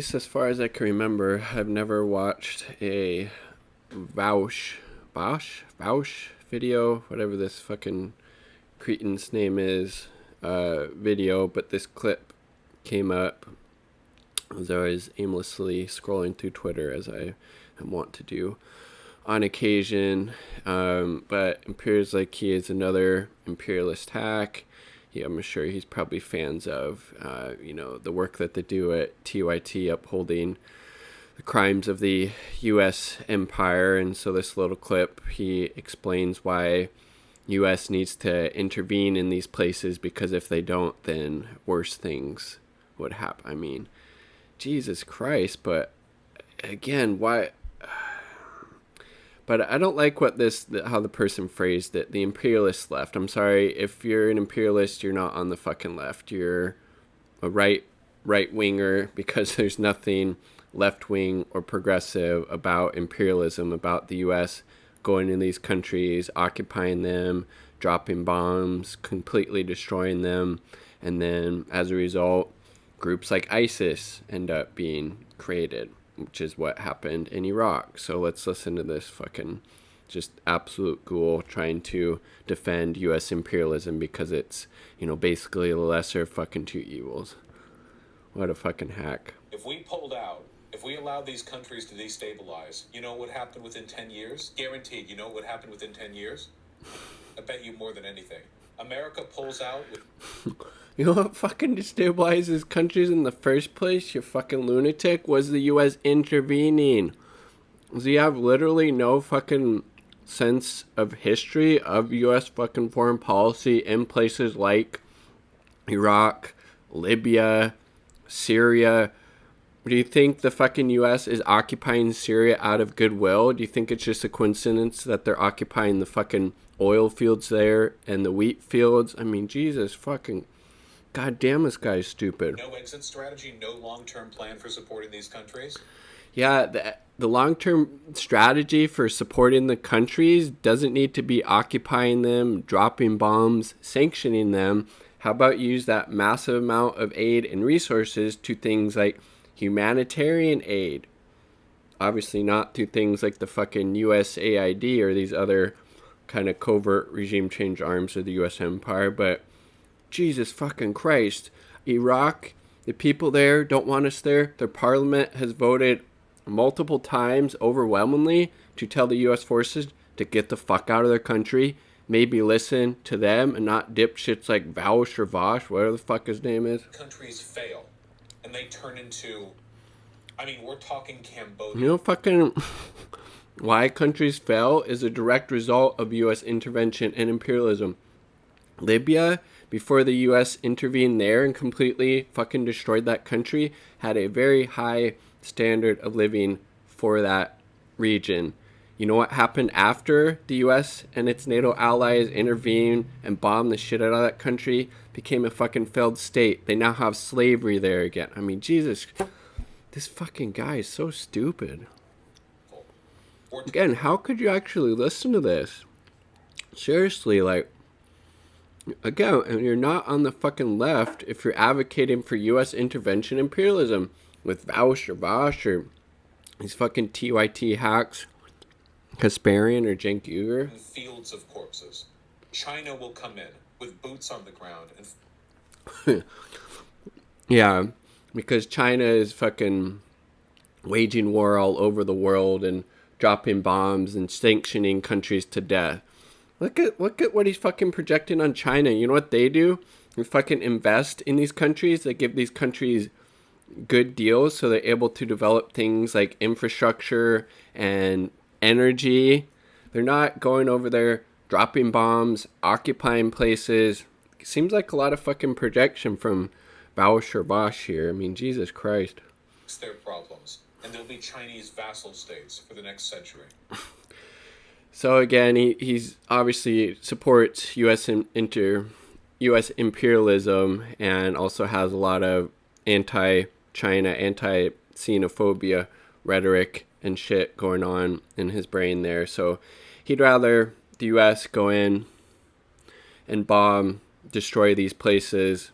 As far as I can remember, I've never watched a Vaush video, whatever this fucking cretin's name is, video, but this clip came up as I was aimlessly scrolling through Twitter, as I want to do on occasion. But it appears like he is another imperialist hack. Yeah, I'm sure he's probably fans of, the work that they do at TYT upholding the crimes of the U.S. empire. And so this little clip, he explains why U.S. needs to intervene in these places, because if they don't, then worse things would happen. I mean, Jesus Christ, but again, why? But I don't like how the person phrased it. The imperialist left. I'm sorry, if you're an imperialist, you're not on the fucking left. You're a right winger, because there's nothing left wing or progressive about imperialism, about the U.S. going in these countries, occupying them, dropping bombs, completely destroying them, and then as a result, groups like ISIS end up being created, which is what happened in Iraq. So let's listen to this fucking just absolute ghoul trying to defend U.S. imperialism because it's, basically the lesser of fucking two evils. What a fucking hack. If we pulled out, if we allowed these countries to destabilize, you know what would happen within 10 years? Guaranteed. You know what would happen within 10 years? I bet you more than anything. America pulls out with... You know what fucking destabilizes countries in the first place, you fucking lunatic? Was the U.S. intervening. So you have literally no fucking sense of history of U.S. fucking foreign policy in places like Iraq, Libya, Syria. Do you think the fucking U.S. is occupying Syria out of goodwill? Do you think it's just a coincidence that they're occupying the fucking oil fields there and the wheat fields? I mean, Jesus fucking... God damn, this guy's stupid. No exit strategy, no long-term plan for supporting these countries? Yeah, the long-term strategy for supporting the countries doesn't need to be occupying them, dropping bombs, sanctioning them. How about use that massive amount of aid and resources to things like humanitarian aid? Obviously not to things like the fucking USAID or these other kind of covert regime change arms of the U.S. empire, but Jesus fucking Christ. Iraq, the people there don't want us there. Their parliament has voted multiple times overwhelmingly to tell the U.S. forces to get the fuck out of their country. Maybe listen to them and not dipshits like Vaush or Vaush, whatever the fuck his name is. Countries fail and they turn into... I mean, we're talking Cambodia. You know fucking why countries fail is a direct result of U.S. intervention and imperialism. Libya, before the U.S. intervened there and completely fucking destroyed that country, had a very high standard of living for that region. You know what happened after the U.S. and its NATO allies intervened and bombed the shit out of that country? Became a fucking failed state. They now have slavery there again. I mean, Jesus, this fucking guy is so stupid. Again, how could you actually listen to this? Seriously, like, again, and you're not on the fucking left if you're advocating for U.S. intervention imperialism with Vaush or Vaush or these fucking TYT hacks, Kasparian or Cenk Uygur. Fields of corpses. China will come in with boots on the ground and... Yeah, because China is fucking waging war all over the world and dropping bombs and sanctioning countries to death. Look at what he's fucking projecting on China. You know what they do? They fucking invest in these countries. They give these countries good deals so they're able to develop things like infrastructure and energy. They're not going over there dropping bombs, occupying places. It seems like a lot of fucking projection from Vaush or Vaush here. I mean, Jesus Christ. It's their problems. And they'll be Chinese vassal states for the next century. So again, he's obviously supports U.S. U.S. imperialism and also has a lot of anti-China, anti-xenophobia rhetoric and shit going on in his brain there. So he'd rather the U.S. go in and bomb, destroy these places,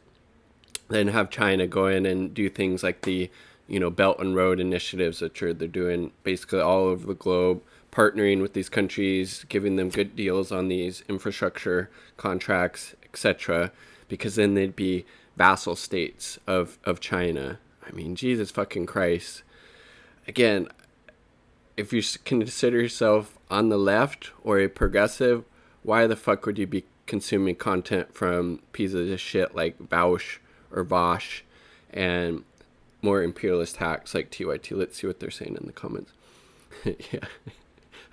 than have China go in and do things like the Belt and Road initiatives that they're doing basically all over the globe, partnering with these countries, giving them good deals on these infrastructure contracts, etc., because then they'd be vassal states of China. I mean, Jesus fucking Christ. Again, if you consider yourself on the left or a progressive, why the fuck would you be consuming content from pieces of shit like Vaush or Vaush and more imperialist hacks like TYT? Let's see what they're saying in the comments. Yeah,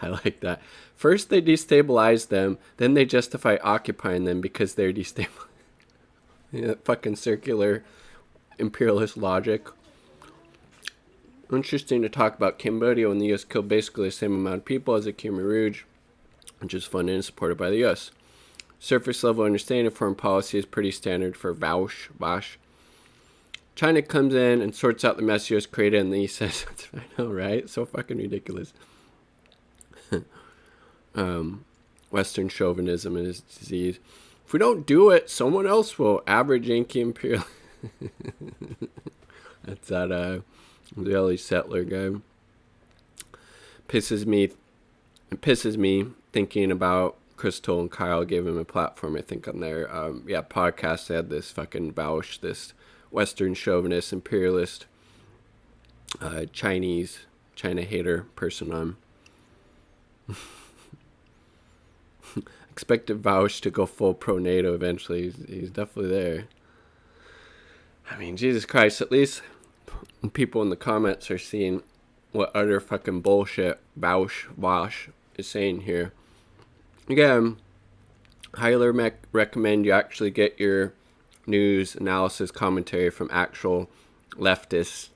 I like that. First they destabilize them, then they justify occupying them because they're destabilized. Yeah, fucking circular imperialist logic. Interesting to talk about Cambodia when the U.S. killed basically the same amount of people as the Khmer Rouge, which is funded and supported by the U.S. Surface level understanding of foreign policy is pretty standard for Vaush. China comes in and sorts out the mess U.S. created, and then he says, I know, right? So fucking ridiculous. Western chauvinism is disease. If we don't do it, someone else will. Average Yankee imperial. That's that Israeli settler guy. Pisses me thinking about Crystal and Kyle gave him a platform, I think, on their podcast. They had this fucking Vaush, this Western chauvinist, imperialist, China hater person on. Expected Vaush to go full pro-NATO eventually. He's definitely there. I mean, Jesus Christ, at least people in the comments are seeing what utter fucking bullshit Vaush is saying here. Again, highly recommend you actually get your news, analysis, commentary from actual leftist,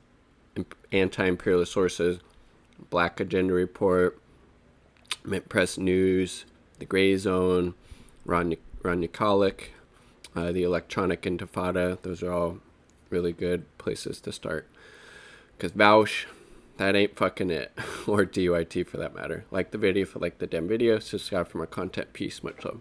anti-imperialist sources. Black Agenda Report, Mint Press News, The Gray Zone, Ron Nikolic, the Electronic Intifada. Those are all really good places to start. Because Vaush, that ain't fucking it. Or DYT for that matter. Like the video if you like the damn video. Subscribe for more content. Peace. Much love.